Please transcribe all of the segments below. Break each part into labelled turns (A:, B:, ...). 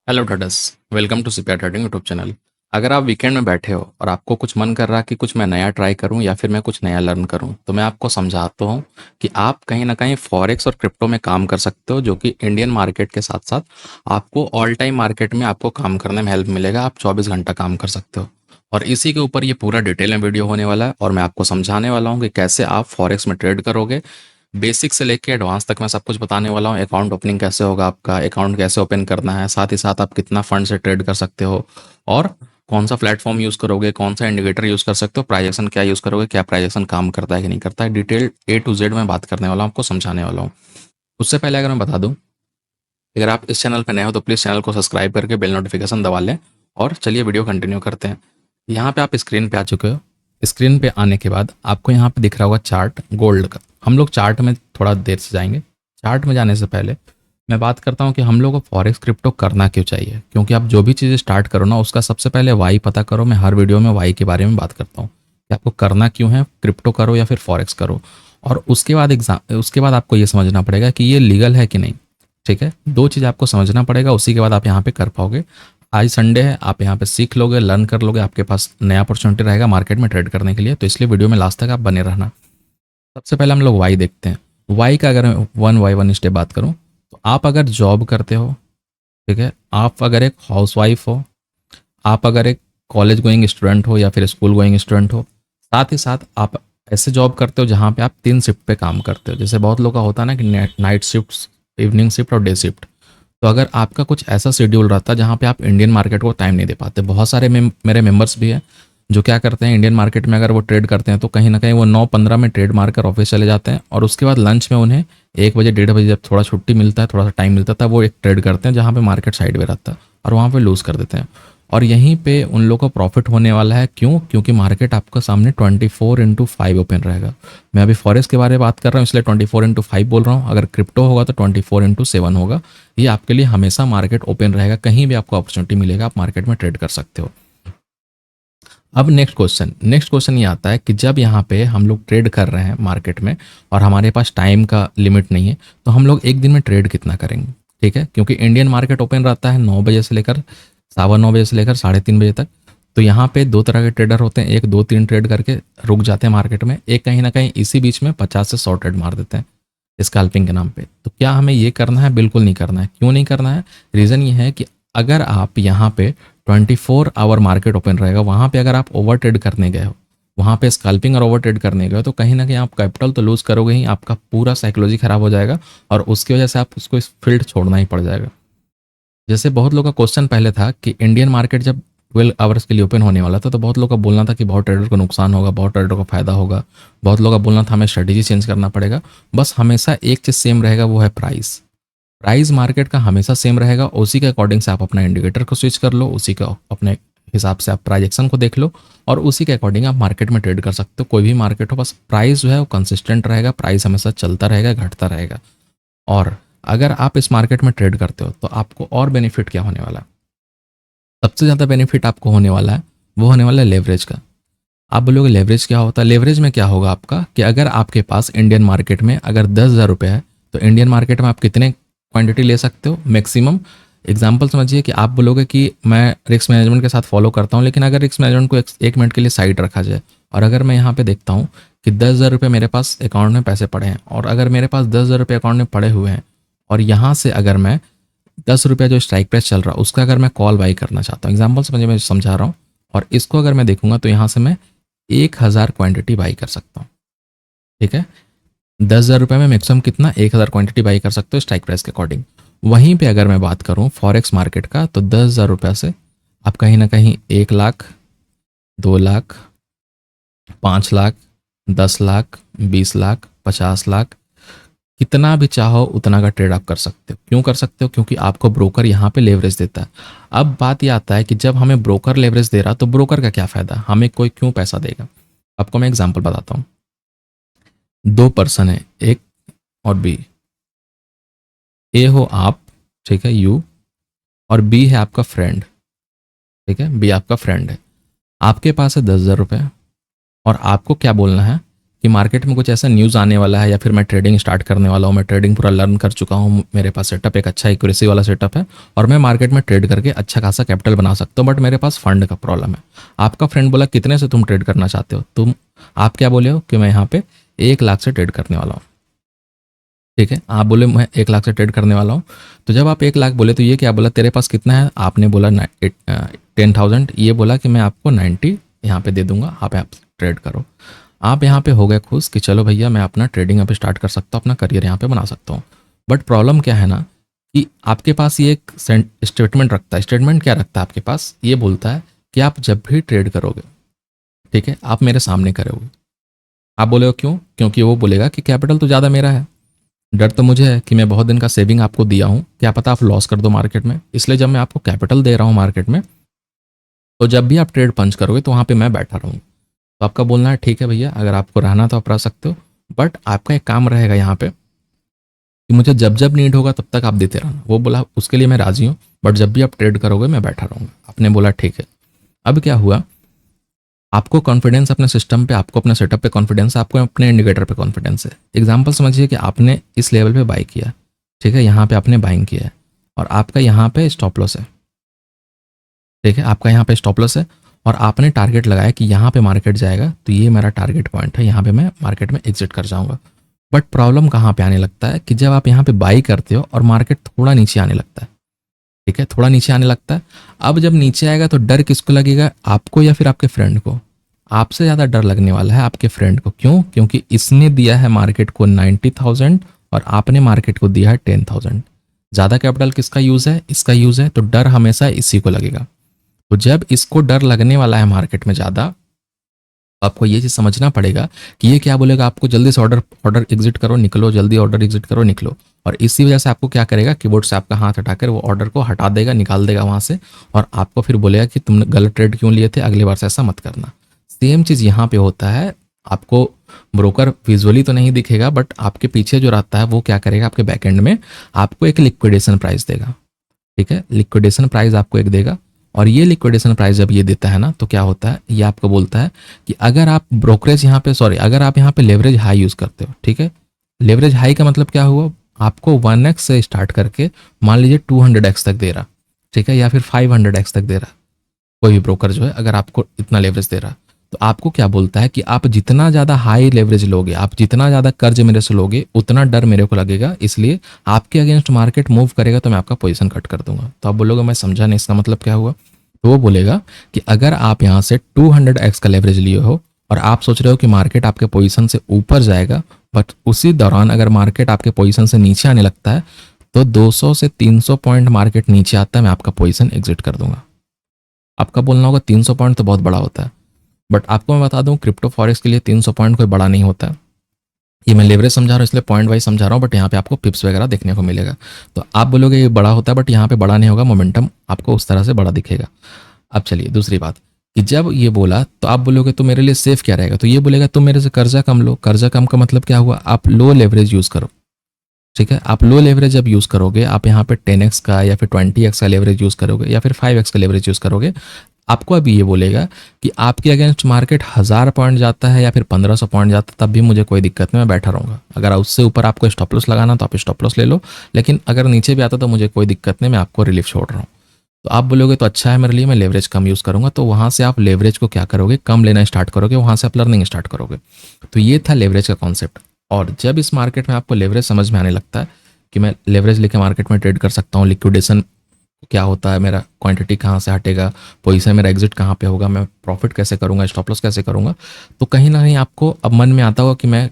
A: Hello traders. Welcome to CPR trading YouTube channel. अगर आप weekend में बैठे हो और आपको कुछ मन कर रहा है कि कुछ मैं नया ट्राई करूं या फिर मैं कुछ नया लर्न करूं, तो मैं आपको समझाता हूं कि आप कहीं ना कहीं फॉरेक्स और क्रिप्टो में काम कर सकते हो, जो कि इंडियन मार्केट के साथ साथ आपको ऑल टाइम मार्केट में आपको काम करने में हेल्प मिलेगा। आप 24 घंटा काम कर सकते हो। और इसी के ऊपर ये पूरा डिटेल में वीडियो होने वाला है और मैं आपको समझाने वाला हूँ कि कैसे आप फॉरेक्स में ट्रेड करोगे। बेसिक से लेके एडवांस तक मैं सब कुछ बताने वाला हूँ। अकाउंट ओपनिंग कैसे होगा, आपका अकाउंट कैसे ओपन करना है, साथ ही साथ आप कितना फंड से ट्रेड कर सकते हो, और कौन सा प्लेटफॉर्म यूज़ करोगे, कौन सा इंडिकेटर यूज़ कर सकते हो, प्राइजेक्शन क्या यूज़ करोगे, क्या प्राइजेक्शन काम करता है कि नहीं करता है, डिटेल A to Z मैं बात करने वाला हूँ, आपको समझाने वाला हूँ। उससे पहले अगर मैं बता दूँ, अगर आप इस चैनल पर नए हो तो प्लीज़ चैनल को सब्सक्राइब करके बेल नोटिफिकेशन दबा लें। और चलिए वीडियो कंटिन्यू करते हैं। यहाँ पे आप स्क्रीन पे आ चुके हो। स्क्रीन पे आने के बाद आपको यहाँ पे दिख रहा होगा चार्ट गोल्ड का। हम लोग चार्ट में थोड़ा देर से जाएंगे। चार्ट में जाने से पहले मैं बात करता हूँ कि हम लोग को फॉरेक्स क्रिप्टो करना क्यों चाहिए, क्योंकि आप जो भी चीज़ें स्टार्ट करो ना, उसका सबसे पहले वाई पता करो। मैं हर वीडियो में वाई के बारे में बात करता हूँ कि आपको करना क्यों है, क्रिप्टो करो या फिर फॉरेक्स करो। और उसके बाद आपको ये समझना पड़ेगा कि ये लीगल है कि नहीं। ठीक है, दो चीज़ आपको समझना पड़ेगा, उसी के बाद आप यहाँ पे कर पाओगे। आज संडे है, आप यहाँ पे सीख लोगे, लर्न कर लोगे, आपके पास नया अपॉर्चुनिटी रहेगा मार्केट में ट्रेड करने के लिए। तो इसलिए वीडियो में लास्ट तक आप बने रहना। सबसे पहले हम लोग वाई देखते हैं। वाई का अगर मैं वन बाई वन स्टेप बात करूँ, तो आप अगर जॉब करते हो, ठीक है, आप अगर एक हाउस वाइफ हो, आप अगर एक कॉलेज गोइंग स्टूडेंट हो या फिर स्कूल गोइंग स्टूडेंट हो, साथ ही साथ आप ऐसे जॉब करते हो जहाँ पे आप 3 शिफ्ट पे काम करते हो। जैसे बहुत लोग का होता है ना कि नाइट शिफ्ट, इवनिंग शिफ्ट और डे शिफ्ट। तो अगर आपका कुछ ऐसा शेड्यूल रहता है जहाँ पे आप इंडियन मार्केट को टाइम नहीं दे पाते, बहुत सारे मेरे मेंबर्स भी हैं जो क्या करते हैं, इंडियन मार्केट में अगर वो ट्रेड करते हैं तो कहीं ना कहीं वो 9:15 में ट्रेड मारकर ऑफिस चले जाते हैं, और उसके बाद लंच में उन्हें 1 बजे 1:30 बजे जब थोड़ा छुट्टी मिलता है, थोड़ा सा टाइम मिलता है, तब वो एक ट्रेड करते हैं जहाँ पे मार्केट साइड में रहता है, और वहाँ पे लूज़ कर देते हैं। और यहीं पे उन लोगों को प्रॉफिट होने वाला है। क्यों? क्योंकि मार्केट आपका सामने 24/5 ओपन रहेगा। मैं अभी फॉरेक्स के बारे में बात कर रहा हूँ इसलिए 24/5 बोल रहा हूँ। अगर क्रिप्टो होगा तो 24/7 होगा। ये आपके लिए हमेशा मार्केट ओपन रहेगा, कहीं भी आपको अपॉर्चुनिटी मिलेगा, आप मार्केट में ट्रेड कर सकते हो। अब नेक्स्ट क्वेश्चन ये आता है कि जब यहाँ पे हम लोग ट्रेड कर रहे हैं मार्केट में और हमारे पास टाइम का लिमिट नहीं है, तो हम लोग एक दिन में ट्रेड कितना करेंगे। ठीक है, क्योंकि इंडियन मार्केट ओपन रहता है 9 बजे से लेकर 9:15 बजे से लेकर 3:30 बजे तक। तो यहाँ पे दो तरह के ट्रेडर होते हैं, एक 2-3 ट्रेड करके रुक जाते हैं मार्केट में, एक कहीं ना कहीं इसी बीच में 50 से 100 ट्रेड मार देते हैं स्कैल्पिंग के नाम पे। तो क्या हमें ये करना है? बिल्कुल नहीं करना है। क्यों नहीं करना है? रीज़न ये है कि अगर आप यहाँ पे 24 आवर मार्केट ओपन रहेगा, वहाँ पे अगर आप ओवर ट्रेड करने गए हो, वहाँ पे स्कैल्पिंग और ओवर ट्रेड करने गए हो, तो कहीं ना कहीं आप कैपिटल तो लूज़ करोगे ही, आपका पूरा साइकोलॉजी खराब हो जाएगा, और उसकी वजह से आप उसको इस फील्ड छोड़ना ही पड़ जाएगा। जैसे बहुत लोगों का क्वेश्चन पहले था कि इंडियन मार्केट जब 12 आवर्स के लिए ओपन होने वाला था, तो बहुत लोगों का बोलना था कि बहुत ट्रेडर को नुकसान होगा, बहुत ट्रेडर को फायदा होगा। बहुत लोगों का बोलना था हमें स्ट्रेटेजी चेंज करना पड़ेगा। बस हमेशा एक चीज़ सेम रहेगा, वो है प्राइस। प्राइस मार्केट का हमेशा सेम रहेगा, उसी के अकॉर्डिंग से आप अपना इंडिकेटर को स्विच कर लो, उसी का अपने हिसाब से आप प्राइजेक्शन को देख लो, और उसी के अकॉर्डिंग आप मार्केट में ट्रेड कर सकते हो। कोई भी मार्केट हो, बस प्राइस जो है वो कंसिस्टेंट रहेगा, प्राइस हमेशा चलता रहेगा, घटता रहेगा। और अगर आप इस मार्केट में ट्रेड करते हो तो आपको और बेनिफिट क्या होने वाला है? सबसे ज़्यादा बेनिफिट आपको होने वाला है, वो होने वाला है लेवरेज का। आप बोलोगे लेवरेज क्या होता है? लेवरेज में क्या होगा आपका कि अगर आपके पास इंडियन मार्केट में अगर 10,000 रुपये है, तो इंडियन मार्केट में आप कितने क्वांटिटी ले सकते हो मैक्सिमम? एग्जाम्पल समझिए कि आप बोलोगे कि मैं रिस्क मैनेजमेंट के साथ फॉलो करता हूँ, लेकिन अगर रिस्क मैनेजमेंट को एक मिनट के लिए साइड रखा जाए, और अगर मैं यहाँ पे देखता हूँ कि 10,000 रुपये मेरे पास अकाउंट में पैसे पड़े हैं, और अगर मेरे पास 10,000 रुपये अकाउंट में पड़े हुए हैं, और यहाँ से अगर मैं 10 रुपये जो स्ट्राइक प्राइस चल रहा है उसका अगर मैं कॉल बाई करना चाहता हूँ, एग्जाम्पल समझिए मैं समझा रहा हूँ, और इसको अगर मैं देखूंगा तो यहाँ से मैं 1,000 क्वांटिटी बाई कर सकता हूँ। ठीक है, 10,000 रुपये में मैक्सिमम कितना? 1,000 क्वांटिटी बाई कर सकते हो स्ट्राइक प्राइस के अकॉर्डिंग। वहीं पे अगर मैं बात करूँ फॉरेक्स मार्केट का, तो 10,000 रुपये से आप कहीं ना कहीं 1 लाख, 2 लाख, 5 लाख, 10 लाख, 20 लाख, 50 लाख, कितना भी चाहो उतना का ट्रेड आप कर सकते हो। क्यों कर सकते हो? क्योंकि आपको ब्रोकर यहाँ पे लेवरेज देता है। अब बात ये आता है कि जब हमें ब्रोकर लेवरेज दे रहा, तो ब्रोकर का क्या फ़ायदा, हमें कोई क्यों पैसा देगा? आपको मैं एग्जांपल बताता हूँ। दो पर्सन है, एक और बी। ए हो आप, ठीक है, यू, और बी है आपका फ्रेंड। ठीक है, बी आपका फ्रेंड है। आपके पास है 10,000 रुपये, और आपको क्या बोलना है कि मार्केट में कुछ ऐसा न्यूज़ आने वाला है या फिर मैं ट्रेडिंग स्टार्ट करने वाला हूँ, मैं ट्रेडिंग पूरा लर्न कर चुका हूँ, मेरे पास सेटअप एक अच्छा एक्यूरेसी वाला सेटअप है और मैं मार्केट में ट्रेड करके अच्छा खासा कैपिटल बना सकता हूँ, बट मेरे पास फंड का प्रॉब्लम है। आपका फ्रेंड बोला कितने से तुम ट्रेड करना चाहते हो, आप क्या बोले हो कि मैं यहाँ पे 1 लाख से ट्रेड करने वाला हूँ। ठीक है, आप बोले मैं 1 लाख से ट्रेड करने वाला हूँ। तो जब आप 1 लाख बोले तो ये क्या बोला, तेरे पास कितना है, आपने बोला 10,000, ये बोला कि मैं आपको 90 यहाँ पे दे दूंगा, आप ट्रेड करो। आप यहाँ पे हो गए खुश कि चलो भैया मैं अपना ट्रेडिंग यहाँ पे स्टार्ट कर सकता हूँ, अपना करियर यहाँ पे बना सकता हूँ। बट प्रॉब्लम क्या है ना कि आपके पास ये एक स्टेटमेंट रखता है। स्टेटमेंट क्या रखता है आपके पास, ये बोलता है कि आप जब भी ट्रेड करोगे, ठीक है, आप मेरे सामने करोगे। आप बोले हो क्यों, क्योंकि वो बोलेगा कि कैपिटल तो ज़्यादा मेरा है, डर तो मुझे है कि मैं बहुत दिन का सेविंग आपको दिया हूँ, क्या पता आप लॉस कर दो मार्केट में, इसलिए जब मैं आपको कैपिटल दे रहा हूँ मार्केट में, तो जब भी आप ट्रेड पंच करोगे तो वहाँ पे मैं बैठा रहूँगा। तो आपका बोलना है ठीक है भैया, अगर आपको रहना तो आप रह सकते हो, बट आपका एक काम रहेगा यहाँ पे कि मुझे जब जब नीड होगा तब तक आप देते रहना। वो बोला उसके लिए मैं राजी हूँ, बट जब भी आप ट्रेड करोगे मैं बैठा रहूँगा। आपने बोला ठीक है। अब क्या हुआ, आपको कॉन्फिडेंस अपने सिस्टम पे, आपको अपने सेटअप पे कॉन्फिडेंस है, आपको अपने इंडिकेटर पे कॉन्फिडेंस है। एग्जांपल समझिए कि आपने इस लेवल पे बाई किया, ठीक है, यहाँ पे आपने बाइंग किया है और आपका यहाँ पे स्टॉप लॉस है, ठीक है, आपका यहाँ पे स्टॉप लॉस है और आपने टारगेट लगाया कि यहाँ पे मार्केट जाएगा तो ये मेरा टारगेट पॉइंट है, यहाँ पे मैं मार्केट में एग्जिट कर जाऊँगा। बट प्रॉब्लम कहाँ पे आने लगता है कि जब आप यहाँ पे बाई करते हो और मार्केट थोड़ा नीचे आने लगता है, ठीक है, थोड़ा नीचे आने लगता है। अब जब नीचे आएगा तो डर किसको लगेगा, आपको या फिर आपके फ्रेंड को? आपसे ज़्यादा डर लगने वाला है आपके फ्रेंड को। क्यों? क्योंकि इसने दिया है मार्केट को 90,000 और आपने मार्केट को दिया है 10,000। ज़्यादा कैपिटल किसका यूज़ है? इसका यूज़ है, तो डर हमेशा इसी को लगेगा। तो जब इसको डर लगने वाला है मार्केट में ज़्यादा, आपको ये चीज़ समझना पड़ेगा कि ये क्या बोलेगा आपको, जल्दी से ऑर्डर ऑर्डर एग्जिट करो, निकलो, जल्दी ऑर्डर एग्जिट करो, निकलो। और इसी वजह से आपको क्या करेगा, कीबोर्ड से आपका हाथ हटाकर वो ऑर्डर को हटा देगा, निकाल देगा वहाँ से, और आपको फिर बोलेगा कि तुमने गलत ट्रेड क्यों लिए थे, अगली बार से ऐसा मत करना। सेम चीज़ यहाँ पे होता है। आपको ब्रोकर विजुअली तो नहीं दिखेगा, बट आपके पीछे जो रहता है वो क्या करेगा, आपके बैकएंड में आपको एक लिक्विडेशन प्राइस देगा, ठीक है, लिक्विडेशन प्राइस आपको एक देगा। और ये लिक्विडेशन प्राइस जब ये देता है ना, तो क्या होता है, ये आपको बोलता है कि अगर आप ब्रोकरेज यहाँ पे, सॉरी, अगर आप यहाँ पे लेवरेज हाई यूज़ करते हो, ठीक है, लेवरेज हाई का मतलब क्या हुआ, आपको 1x से स्टार्ट करके मान लीजिए 200x तक दे रहा, ठीक है, या फिर 500x तक दे रहा, कोई भी ब्रोकर जो है अगर आपको इतना लेवरेज दे रहा, तो आपको क्या बोलता है कि आप जितना ज़्यादा हाई लेवरेज लोगे, आप जितना ज़्यादा कर्ज मेरे से लोगे, उतना डर मेरे को लगेगा, इसलिए आपके अगेंस्ट मार्केट मूव करेगा तो मैं आपका पोजीशन कट कर दूंगा। तो आप बोलोगे मैं समझा नहीं, इसका मतलब क्या हुआ? तो वो बोलेगा कि अगर आप यहाँ से 200x का लेवरेज लिए हो और आप सोच रहे हो कि मार्केट आपके पोजीशन से ऊपर जाएगा, बट उसी दौरान अगर मार्केट आपके पोजीशन से नीचे आने लगता है तो 200 से 300 पॉइंट मार्केट नीचे आता है, मैं आपका पोजीशन एग्जिट कर दूंगा। आपका बोलना होगा 300 पॉइंट तो बहुत बड़ा होता है, बट आपको मैं बता दूं क्रिप्टो फॉरेक्स के लिए 300 पॉइंट कोई बड़ा नहीं होता है। ये मैं लेवरेज समझा रहा हूँ इसलिए पॉइंट वाइज समझा रहा हूँ, बट यहाँ पे आपको पिप्स वगैरह देखने को मिलेगा। तो आप बोलोगे ये बड़ा होता है, बट यहाँ पे बड़ा नहीं होगा, मोमेंटम आपको उस तरह से बड़ा दिखेगा। अब चलिए दूसरी बात कि जब ये बोला तो आप बोलोगे तो मेरे लिए सेफ क्या रहेगा, तो ये बोलेगा तुम मेरे से कर्जा कम लो। कर्जा कम का मतलब क्या हुआ, आप लो लेवरेज यूज़ करो, ठीक है, आप लो लेवरेज जब यूज़ करोगे, आप यहाँ पे 10x का या फिर 20x का लेवरेज यूज़ करोगे या फिर 5x का लेवरेज यूज़ करोगे, आपको अभी ये बोलेगा कि आपके अगेंस्ट मार्केट 1000 पॉइंट जाता है या फिर 1500 पॉइंट जाता है, तब भी मुझे कोई दिक्कत नहीं, मैं बैठा रहूँगा। अगर उससे ऊपर आपको स्टॉप लॉस लगाना तो आप स्टॉप लॉस ले लो, लेकिन अगर नीचे भी आता तो मुझे कोई दिक्कत नहीं, मैं आपको रिलीफ छोड़ रहा हूँ। तो आप बोलोगे तो अच्छा है मेरे लिए, मैं लेवरेज कम यूज़ करूँगा। तो वहाँ से आप लेवरेज को क्या करोगे, कम लेना स्टार्ट करोगे, वहाँ से आप लर्निंग स्टार्ट करोगे। तो ये था लेवरेज का कॉन्सेप्ट। और जब इस मार्केट में आपको लेवरेज समझ में आने लगता है कि मैं लेवरेज लेके मार्केट में ट्रेड कर सकता हूँ, लिक्विडेशन क्या होता है, मेरा क्वांटिटी कहाँ से हटेगा, पोजीशन मेरा एग्जिट कहाँ पे होगा, मैं प्रॉफिट कैसे करूँगा, स्टॉप लॉस कैसे करूँगा, तो कहीं ना कहीं आपको अब मन में आता होगा कि मैं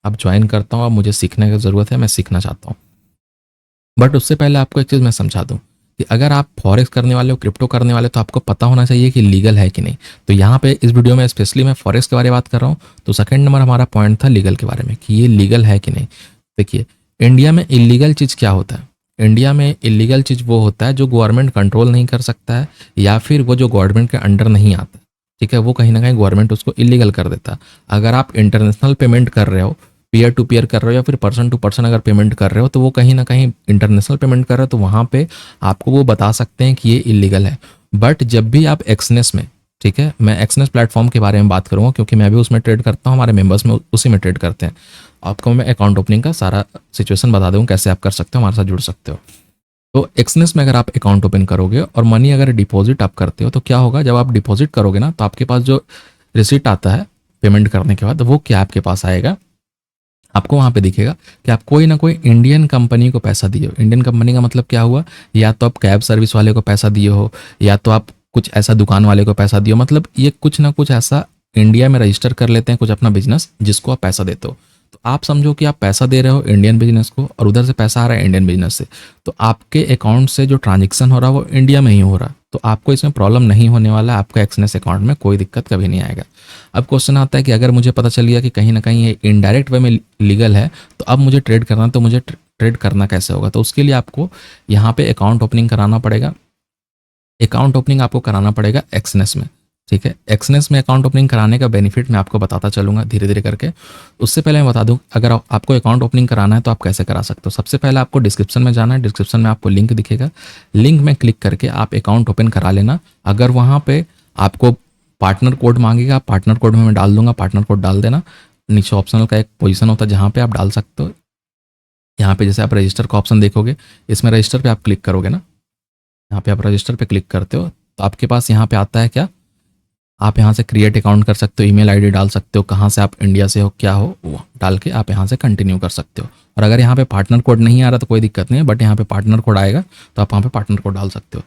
A: अब ज्वाइन करता हूँ, अब मुझे सीखने की ज़रूरत है, मैं सीखना चाहता हूँ। बट उससे पहले आपको एक चीज़ मैं समझा दूँ कि अगर आप फॉरेक्स करने वाले हो, क्रिप्टो करने वाले हो, तो आपको पता होना चाहिए कि लीगल है कि नहीं। तो यहाँ पे इस वीडियो में स्पेशली मैं फॉरेक्स के बारे में बात कर रहा हूँ, तो सेकंड नंबर हमारा पॉइंट था लीगल के बारे में कि ये लीगल है कि नहीं। देखिए, इंडिया में इलीगल चीज़ क्या होता है, इंडिया में इलीगल चीज़ वो होता है जो गवर्नमेंट कंट्रोल नहीं कर सकता है या फिर वो जो गवर्नमेंट के अंडर नहीं आता, ठीक है, वो कहीं ना कहीं गवर्नमेंट उसको इलीगल कर देता है। अगर आप इंटरनेशनल पेमेंट कर रहे हो, पीयर टू पीयर कर रहे हो या फिर पर्सन टू पर्सन अगर पेमेंट कर रहे हो, तो वो कहीं ना कहीं इंटरनेशनल पेमेंट कर रहे हो, तो वहाँ पे आपको वो बता सकते हैं कि ये इलीगल है। बट जब भी आप एक्सनेस में, ठीक है, मैं एक्सनेस प्लेटफॉर्म के बारे में बात करूँगा क्योंकि मैं भी उसमें ट्रेड करता हूँ, हमारे मेंबर्स में उसी में ट्रेड करते हैं। आपको मैं अकाउंट ओपनिंग का सारा सिचुएशन बता दूँ कैसे आप कर सकते हो, हमारे साथ जुड़ सकते हो। तो एक्सनेस में अगर आप अकाउंट ओपन करोगे और मनी अगर डिपॉजिट आप करते हो तो क्या होगा, जब आप डिपॉजिट करोगे ना तो आपके पास जो रिसीट आता है पेमेंट करने के बाद, वो क्या आपके पास आएगा, आपको वहाँ पे दिखेगा कि आप कोई ना कोई इंडियन कंपनी को पैसा दिए हो। इंडियन कंपनी का मतलब क्या हुआ, या तो आप कैब सर्विस वाले को पैसा दिए हो, या तो आप कुछ ऐसा दुकान वाले को पैसा दिए हो, मतलब ये कुछ ना कुछ ऐसा इंडिया में रजिस्टर कर लेते हैं कुछ अपना बिजनेस जिसको आप पैसा देते हो। तो आप समझो कि आप पैसा दे रहे हो इंडियन बिजनेस को और उधर से पैसा आ रहा है इंडियन बिजनेस से, तो आपके अकाउंट से जो ट्रांजेक्शन हो रहा है वो इंडिया में ही हो रहा है, तो आपको इसमें प्रॉब्लम नहीं होने वाला है, आपका एक्सनेस अकाउंट में कोई दिक्कत कभी नहीं आएगा। अब क्वेश्चन आता है कि अगर मुझे पता चल गया कि कहीं ना कहीं ये इनडायरेक्ट वे में लीगल है, तो अब मुझे ट्रेड करना, तो मुझे ट्रेड करना कैसे होगा, तो उसके लिए आपको यहाँ पे अकाउंट ओपनिंग कराना पड़ेगा। अकाउंट ओपनिंग आपको कराना पड़ेगा एक्सनेस में। ठीक है, एक्सनेस में अकाउंट ओपनिंग कराने का बेनिफिट मैं आपको बताता चलूँगा धीरे धीरे करके। उससे पहले मैं बता दूँ, अगर आपको अकाउंट ओपनिंग कराना है तो आप कैसे करा सकते हो। सबसे पहले आपको डिस्क्रिप्शन में जाना है, डिस्क्रिप्शन में आपको लिंक दिखेगा, लिंक में क्लिक करके आप अकाउंट ओपन करा लेना। अगर वहाँ पे आपको पार्टनर कोड मांगेगा, पार्टनर कोड में मैं डाल दूंगा, पार्टनर कोड डाल देना। नीचे ऑप्शनल का एक पोजीशन होता है जहाँ पे आप डाल सकते हो। यहाँ पे जैसे आप रजिस्टर का ऑप्शन देखोगे, इसमें रजिस्टर पे आप क्लिक करोगे ना, यहाँ पे आप रजिस्टर पे क्लिक करते हो तो आपके पास यहाँ पे आता है क्या, आप यहाँ से क्रिएट अकाउंट कर सकते हो, ईमेल आईडी डाल सकते हो, कहाँ से आप इंडिया से हो क्या हो वो डाल के आप यहाँ से कंटिन्यू कर सकते हो। और अगर यहाँ पे पार्टनर कोड नहीं आ रहा तो कोई दिक्कत नहीं है, बट यहाँ पे पार्टनर कोड आएगा तो आप वहाँ पे पार्टनर कोड डाल सकते हो।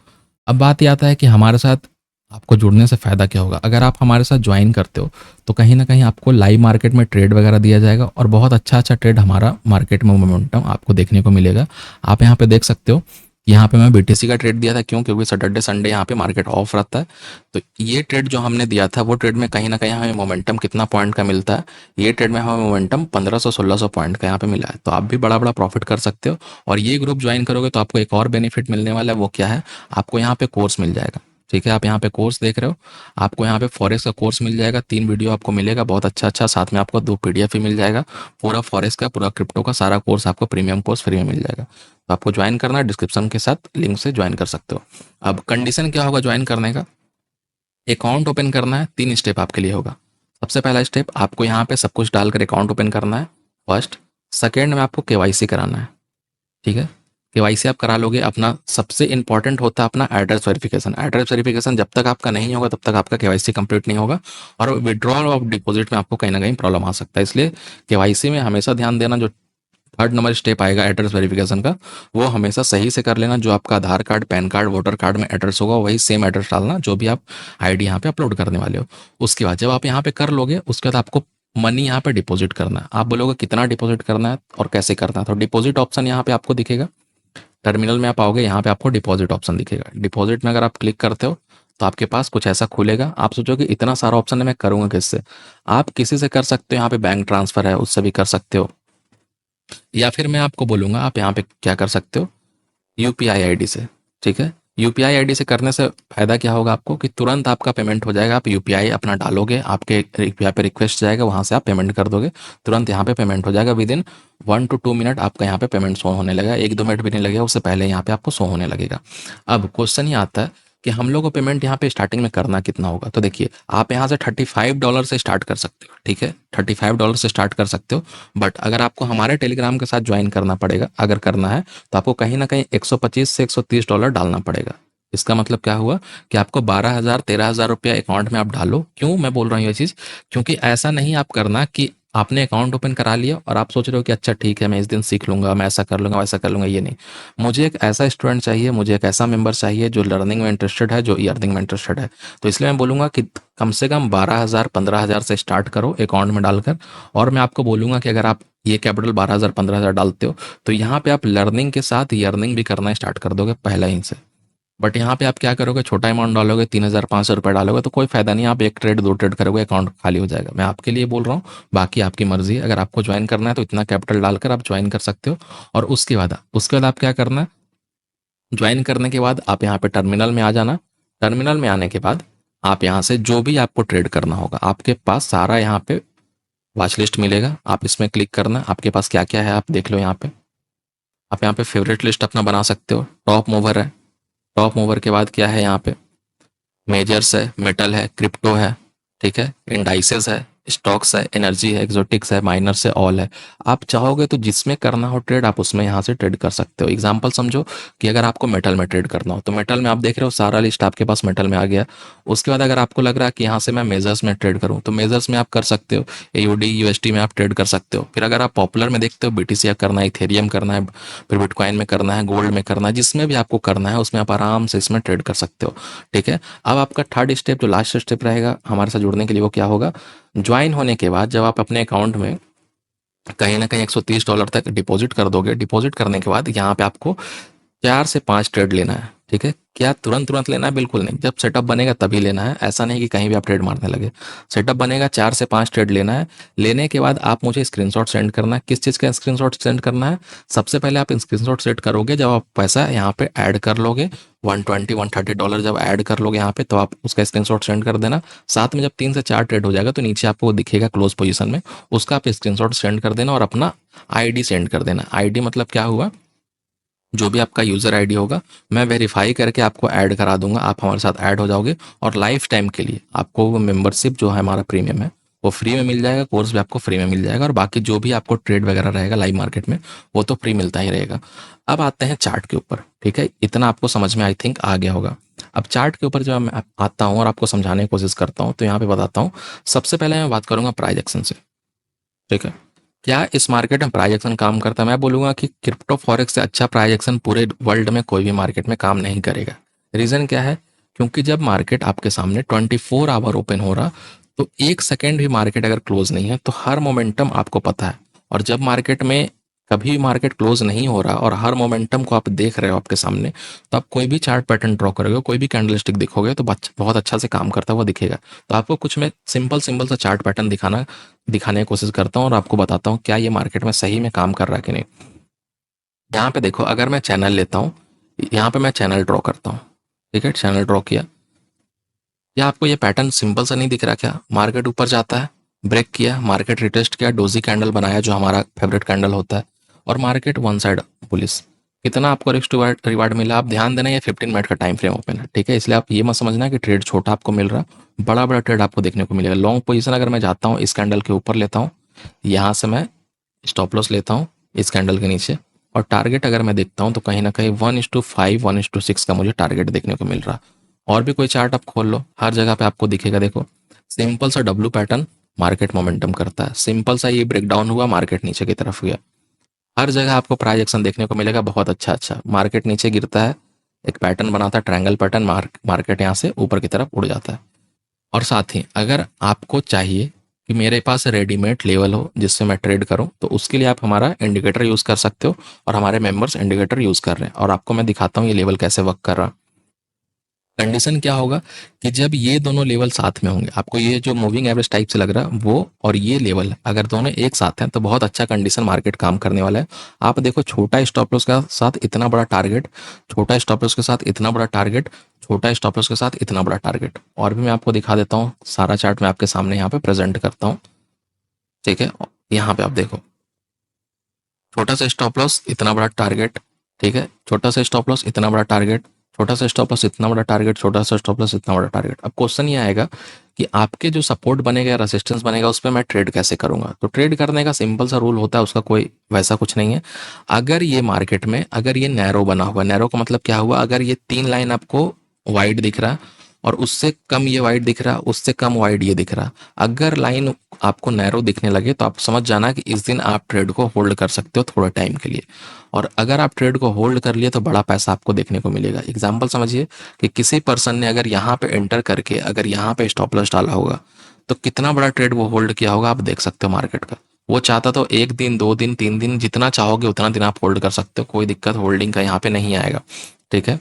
A: अब बात ये आता है कि हमारे साथ आपको जुड़ने से फ़ायदा क्या होगा। अगर आप हमारे साथ ज्वाइन करते हो तो कहीं ना कहीं आपको लाइव मार्केट में ट्रेड वगैरह दिया जाएगा और बहुत अच्छा अच्छा ट्रेड हमारा मार्केट में मोमेंटम आपको देखने को मिलेगा। आप यहाँ पे देख सकते हो, यहाँ पे मैं बीटीसी का ट्रेड दिया था, क्यों, क्योंकि सैटरडे संडे यहाँ पे मार्केट ऑफ रहता है। तो ये ट्रेड जो हमने दिया था वो ट्रेड में कहीं ना कहीं हमें मोमेंटम कितना पॉइंट का मिलता है, ये ट्रेड में हमें मोमेंटम 1500-1600 पॉइंट का यहाँ पे मिला है। तो आप भी बड़ा बड़ा प्रॉफिट कर सकते हो। और ये ग्रुप ज्वाइन करोगे तो आपको एक और बेनिफिट मिलने वाला है, वो क्या है, आपको यहाँ पे कोर्स मिल जाएगा। ठीक है, आप यहाँ पे कोर्स देख रहे हो, आपको यहाँ पे फॉरेक्स का कोर्स मिल जाएगा, 3 वीडियो आपको मिलेगा बहुत अच्छा अच्छा, साथ में आपको 2 PDF भी मिल जाएगा। पूरा फॉरेक्स का पूरा क्रिप्टो का सारा कोर्स आपको प्रीमियम कोर्स फ्री में मिल जाएगा। तो आपको ज्वाइन करना है, डिस्क्रिप्शन के साथ लिंक से ज्वाइन कर सकते हो। अब कंडीशन क्या होगा ज्वाइन करने का, अकाउंट ओपन करना है, 3 स्टेप आपके लिए होगा। सबसे पहला स्टेप, आपको यहाँ पे सब कुछ डालकर अकाउंट ओपन करना है फर्स्ट। सेकेंड में आपको केवाईसी कराना है। ठीक है, केवाईसी आप करा लोगे। अपना सबसे इंपॉर्टेंट होता है अपना एड्रेस वेरिफिकेशन। एड्रेस वेरिफिकेशन जब तक आपका नहीं होगा तब तक आपका केवाईसी कंप्लीट नहीं होगा, और विड्रॉल ऑफ डिपॉजिट में आपको कहीं ना कहीं प्रॉब्लम आ सकता है। इसलिए केवाईसी में हमेशा ध्यान देना, जो थर्ड नंबर स्टेप आएगा एड्रेस वेरिफिकेशन का, वो हमेशा सही से कर लेना। जो आपका Aadhaar card, PAN card, voter card में एड्रेस होगा वही सेम एड्रेस डालना जो भी आप आईडी यहाँ पे अपलोड करने वाले हो। उसके बाद जब आप यहाँ पे कर लोगे उसके बाद आपको मनी यहाँ पे डिपॉजिट करना है। आप बोलोगे कितना डिपॉजिट करना है और कैसे करना है, तो डिपॉजिट ऑप्शन यहाँ पे आपको दिखेगा। टर्मिनल में आप आओगे, यहाँ पे आपको डिपॉजिट ऑप्शन दिखेगा। डिपॉजिट में अगर आप क्लिक करते हो तो आपके पास कुछ ऐसा खुलेगा। आप सोचोगे इतना सारा ऑप्शन है, मैं करूँगा किससे। आप किसी से कर सकते हो, यहाँ पे बैंक ट्रांसफ़र है उससे भी कर सकते हो, या फिर मैं आपको बोलूँगा आप यहाँ पे क्या कर सकते हो, यूपीआई आईडी से। ठीक है, यूपीआई आईडी से करने से फ़ायदा क्या होगा आपको कि तुरंत आपका पेमेंट हो जाएगा। आप यूपीआई अपना डालोगे, आपके यहाँ पे रिक्वेस्ट जाएगा, वहाँ से आप पेमेंट कर दोगे, तुरंत यहाँ पे पेमेंट हो जाएगा। विदिन 1 to 2 मिनट आपका यहाँ पे पेमेंट शो होने लगेगा, 1-2 मिनट भी नहीं लगेगा, उससे पहले यहाँ पे आपको शो होने लगेगा। अब क्वेश्चन ये आता है कि हम लोग को पेमेंट यहाँ पे स्टार्टिंग में करना कितना होगा। तो देखिए, आप यहाँ से $35 से स्टार्ट कर सकते हो। ठीक है, $35 से स्टार्ट कर सकते हो, बट अगर आपको हमारे टेलीग्राम के साथ ज्वाइन करना पड़ेगा, अगर करना है तो आपको कहीं ना कहीं 125 से $130 डालना पड़ेगा। इसका मतलब क्या हुआ कि आपको 12,000-13,000 रुपया अकाउंट में आप डालो। क्यों मैं बोल रहा हूँ ये चीज़, क्योंकि ऐसा नहीं आप करना कि आपने अकाउंट ओपन करा लिया और आप सोच रहे हो कि अच्छा ठीक है मैं इस दिन सीख लूँगा, मैं ऐसा कर लूँगा, वैसा कर लूँगा। ये नहीं, मुझे एक ऐसा स्टूडेंट चाहिए, मुझे एक ऐसा मेंबर चाहिए जो लर्निंग में इंटरेस्टेड है, जो अर्निंग में इंटरेस्टेड है। तो इसलिए मैं बोलूँगा कि कम से कम 12,000-15,000 से स्टार्ट करो अकाउंट में डालकर। और मैं आपको बोलूँगा कि अगर आप ये कैपिटल 12,000-15,000 डालते हो तो यहाँ पे आप लर्निंग के साथ अर्निंग भी करना स्टार्ट कर दोगे पहले ही से। बट यहाँ पे आप क्या करोगे, छोटा अमाउंट डालोगे, 3,500 रुपये डालोगे तो कोई फायदा नहीं। आप 1 ट्रेड 2 ट्रेड करोगे, अकाउंट खाली हो जाएगा। मैं आपके लिए बोल रहा हूँ, बाकी आपकी मर्जी है। अगर आपको ज्वाइन करना है तो इतना कैपिटल डालकर आप ज्वाइन कर सकते हो। और उसके बाद आप क्या करना है, ज्वाइन करने के बाद आप यहाँ पे टर्मिनल में आ जाना। टर्मिनल में आने के बाद आप यहाँ से जो भी आपको ट्रेड करना होगा, आपके पास सारा यहाँ पे वॉच लिस्ट मिलेगा। आप इसमें क्लिक करना, आपके पास क्या क्या है आप देख लो। यहाँ पे आप यहाँ पे फेवरेट लिस्ट अपना बना सकते हो। टॉप मूवर है, टॉप मूवर के बाद क्या है यहाँ पे मेजर्स है, मेटल है, क्रिप्टो है, ठीक है, इंडाइसेस है, स्टॉक्स है, एनर्जी है, एक्सोटिक्स है, माइनर्स है, ऑल है। आप चाहोगे तो जिसमें करना हो ट्रेड आप उसमें यहाँ से ट्रेड कर सकते हो। एग्जांपल समझो कि अगर आपको मेटल में ट्रेड करना हो तो मेटल में आप देख रहे हो सारा लिस्ट आपके पास मेटल में आ गया। उसके बाद अगर आपको लग रहा है कि यहाँ से मैं मेजर्स में ट्रेड करूँ तो मेजर्स में आप कर सकते हो, एयूडी यूएसटी में आप ट्रेड कर सकते हो। फिर अगर आप पॉपुलर में देखते हो बीटीसी करना है, इथेरियम करना है, फिर बिटकॉइन में करना है, गोल्ड में करना है, जिसमें भी आपको करना है उसमें आप आराम से इसमें ट्रेड कर सकते हो। ठीक है। अब आपका थर्ड स्टेप जो लास्ट स्टेप रहेगा हमारे साथ जुड़ने के लिए वो क्या होगा, ज्वाइन होने के बाद जब आप अपने अकाउंट में कहीं ना कहीं $130 तक डिपॉजिट कर दोगे, डिपॉजिट करने के बाद यहाँ पे आपको 4 से 5 ट्रेड लेना है। ठीक है। क्या तुरंत तुरंत लेना है? बिल्कुल नहीं, जब सेटअप बनेगा तभी लेना है। ऐसा नहीं कि कहीं भी आप ट्रेड मारने लगे। सेटअप बनेगा, 4 से 5 ट्रेड लेना है। लेने के बाद आप मुझे स्क्रीनशॉट सेंड करना है। किस चीज़ का स्क्रीनशॉट सेंड करना है? सबसे पहले आप स्क्रीनशॉट सेट करोगे जब आप पैसा यहाँ पे ऐड कर लोगे, $120-130 जब ऐड कर लोगे यहाँ पे तो आप उसका स्क्रीनशॉट सेंड कर देना। साथ में जब 3 से 4 ट्रेड हो जाएगा तो नीचे आपको दिखेगा क्लोज पोजीशन में, उसका आप स्क्रीनशॉट सेंड कर देना और अपना आईडी सेंड कर देना। आईडी मतलब क्या हुआ, जो भी आपका यूज़र आईडी होगा मैं वेरीफाई करके आपको ऐड करा दूंगा, आप हमारे साथ ऐड हो जाओगे और लाइफ टाइम के लिए आपको वो मेंबरशिप जो है हमारा प्रीमियम है वो फ्री में मिल जाएगा, कोर्स भी आपको फ्री में मिल जाएगा और बाकी जो भी आपको ट्रेड वगैरह रहेगा लाइव मार्केट में वो तो फ्री मिलता ही रहेगा। अब आते हैं चार्ट के ऊपर। ठीक है, इतना आपको समझ में आई थिंक आ गया होगा। अब चार्ट के ऊपर जब मैं आता हूँ और आपको समझाने की कोशिश करता हूँ तो यहाँ पे बताता हूँ। सबसे पहले मैं बात करूंगा प्राइस एक्शन से। ठीक है। क्या इस मार्केट में प्राइस एक्शन काम करता है? मैं बोलूँगा कि क्रिप्टो फॉरेक्स से अच्छा प्राइस एक्शन पूरे वर्ल्ड में कोई भी मार्केट में काम नहीं करेगा। रीज़न क्या है? क्योंकि जब मार्केट आपके सामने 24 आवर ओपन हो रहा तो 1 सेकेंड भी मार्केट अगर क्लोज नहीं है तो हर मोमेंटम आपको पता है। और जब मार्केट में कभी भी मार्केट क्लोज नहीं हो रहा और हर मोमेंटम को आप देख रहे हो आपके सामने, तो आप कोई भी चार्ट पैटर्न ड्रॉ करोगे, कोई भी कैंडलस्टिक दिखोगे तो बहुत अच्छा से काम करता हुआ दिखेगा। तो आपको कुछ मैं सिंपल सिंपल सा चार्ट पैटर्न दिखाने की कोशिश करता हूँ और आपको बताता हूँ क्या ये मार्केट में सही में काम कर रहा है कि नहीं। यहाँ पे देखो, अगर मैं चैनल लेता हूँ, यहाँ पे मैं चैनल ड्रॉ करता हूँ। ठीक है, चैनल ड्रॉ किया। या आपको ये पैटर्न सिंपल सा नहीं दिख रहा क्या? मार्केट ऊपर जाता है, ब्रेक किया, मार्केट रिटेस्ट किया, डोजी कैंडल बनाया जो हमारा फेवरेट कैंडल होता है, और मार्केट वन साइड बुलिस। कितना आपको रिस्क टू रिवार्ड मिला? आप ध्यान देना, ये 15 मिनट का टाइम फ्रेम ओपन है। ठीक है, इसलिए आप ये मत समझना कि ट्रेड छोटा आपको मिल रहा, बड़ा बड़ा ट्रेड आपको देखने को मिलेगा। लॉन्ग पोजीशन अगर मैं जाता हूँ, इस कैंडल के ऊपर लेता हूँ, यहाँ से मैं स्टॉप लॉस लेता हूँ इस कैंडल के नीचे, और टारगेट अगर मैं देखता हूँ तो कहीं ना कहीं 1:5 1:6 का मुझे टारगेट देखने को मिल रहा। और भी कोई चार्ट आप खोल लो, हर जगह पे आपको दिखेगा। देखो, सिंपल सा डब्लू पैटर्न, मार्केट मोमेंटम करता है। सिंपल सा ये ब्रेकडाउन हुआ, मार्केट नीचे की तरफ गया। हर जगह आपको प्राइस एक्शन देखने को मिलेगा बहुत अच्छा अच्छा। मार्केट नीचे गिरता है, एक पैटर्न बनाता है, ट्रायंगल पैटर्न, मार्केट यहाँ से ऊपर की तरफ उड़ जाता है। और साथ ही अगर आपको चाहिए कि मेरे पास रेडीमेड लेवल हो जिससे मैं ट्रेड करूं तो उसके लिए आप हमारा इंडिकेटर यूज़ कर सकते हो, और हमारे मेंबर्स इंडिकेटर यूज़ कर रहे हैं और आपको मैं दिखाता हूं ये लेवल कैसे वर्क कर रहा। कंडीशन क्या होगा कि जब ये दोनों लेवल साथ में होंगे, आपको ये जो मूविंग एवरेज टाइप से लग रहा है वो और ये लेवल अगर दोनों एक साथ हैं तो बहुत अच्छा कंडीशन मार्केट काम करने वाला है। आप देखो, छोटा स्टॉप लॉस के साथ इतना बड़ा टारगेट, छोटा स्टॉप लॉस के साथ इतना बड़ा टारगेट, छोटा स्टॉप लॉस के साथ इतना बड़ा टारगेट। और भी मैं आपको दिखा देता हूँ, सारा चार्ट मैं आपके सामने यहाँ पे प्रेजेंट करता हूँ। ठीक है, यहाँ पे आप देखो, छोटा सा स्टॉप लॉस इतना बड़ा टारगेट, ठीक है, छोटा सा स्टॉप लॉस इतना बड़ा टारगेट, छोटा सा स्टॉप लॉस इतना बड़ा टारगेट, छोटा सा स्टॉप लॉस इतना बड़ा टारगेट। अब क्वेश्चन ये आएगा कि आपके जो सपोर्ट बनेगा या रेसिस्टेंस बनेगा उस पर मैं ट्रेड कैसे करूंगा? तो ट्रेड करने का सिंपल सा रूल होता है, उसका कोई वैसा कुछ नहीं है। अगर ये मार्केट में अगर ये नैरो बना हुआ, नैरो का मतलब क्या हुआ, अगर ये 3 लाइन आपको वाइड दिख रहा और उससे कम ये वाइड दिख रहा, उससे कम वाइड ये दिख रहा, अगर लाइन आपको नैरो दिखने लगे तो आप समझ जाना कि इस दिन आप ट्रेड को होल्ड कर सकते हो थोड़े टाइम के लिए। और अगर आप ट्रेड को होल्ड कर लिए तो बड़ा पैसा आपको देखने को मिलेगा। एग्जांपल समझिए कि किसी पर्सन ने अगर यहाँ पे एंटर करके अगर यहाँ पे स्टॉप लॉस डाला होगा तो कितना बड़ा ट्रेड वो होल्ड किया होगा आप देख सकते हो मार्केट का। वो चाहता तो 1 दिन 2 दिन 3 दिन जितना चाहोगे उतना दिन आप होल्ड कर सकते हो, कोई दिक्कत होल्डिंग का यहाँ पे नहीं आएगा। ठीक है,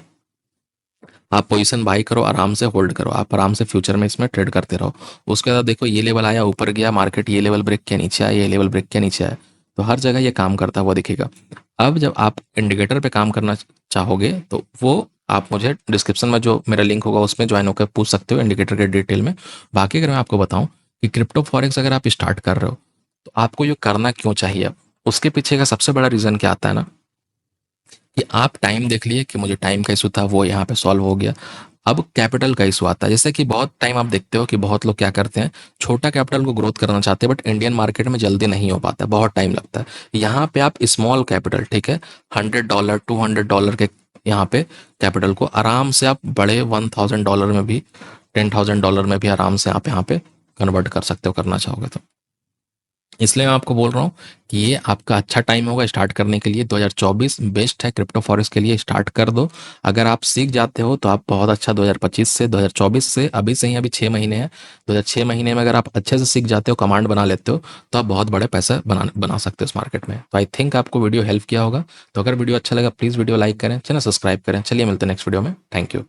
A: आप पोजीशन बाई करो, आराम से होल्ड करो, आप आराम से फ्यूचर में इसमें ट्रेड करते रहो। उसके बाद देखो, ये लेवल आया, ऊपर गया मार्केट, ये लेवल ब्रेक किया, नीचे आया, ये लेवल ब्रेक किया, नीचे आया, तो हर जगह ये काम करता हुआ दिखेगा। अब जब आप इंडिकेटर पे काम करना चाहोगे तो वो आप मुझे डिस्क्रिप्शन में जो मेरा लिंक होगा उसमें ज्वाइन होकर पूछ सकते हो इंडिकेटर के डिटेल में। बाकी अगर मैं आपको बताऊं कि क्रिप्टो फॉरेक्स अगर आप स्टार्ट कर रहे हो तो आपको ये करना क्यों चाहिए, अब उसके पीछे का सबसे बड़ा रीज़न क्या आता है ना, कि आप टाइम देख लिए कि मुझे टाइम का इशू था, वो यहाँ पे सॉल्व हो गया। अब कैपिटल का इशू आता है, जैसे कि बहुत टाइम आप देखते हो कि बहुत लोग क्या करते हैं, छोटा कैपिटल को ग्रोथ करना चाहते हैं, बट इंडियन मार्केट में जल्दी नहीं हो पाता, बहुत टाइम लगता है। यहाँ पे आप स्मॉल कैपिटल, ठीक है, $100 $200 के यहाँ पे कैपिटल को आराम से आप बड़े $1000 में भी, $10,000 में भी आराम से आप यहाँ पे कन्वर्ट कर सकते हो, करना चाहोगे तो। इसलिए मैं आपको बोल रहा हूँ कि ये आपका अच्छा टाइम होगा स्टार्ट करने के लिए। 2024 बेस्ट है क्रिप्टो फॉरेक्स के लिए, स्टार्ट कर दो। अगर आप सीख जाते हो तो आप बहुत अच्छा, 2025 से 2024 से अभी से ही, अभी 6 महीने हैं, 6 महीने में अगर आप अच्छे से सीख जाते हो, कमांड बना लेते हो, तो आप बहुत बड़े पैसे बना सकते हो इस मार्केट में। तो आई थिंक आपको वीडियो हेल्प किया होगा। तो अगर वीडियो अच्छा लगा प्लीज़ वीडियो लाइक करें, चैनल सब्सक्राइब करें। चलिए मिलते हैं नेक्स्ट वीडियो में। Thank you.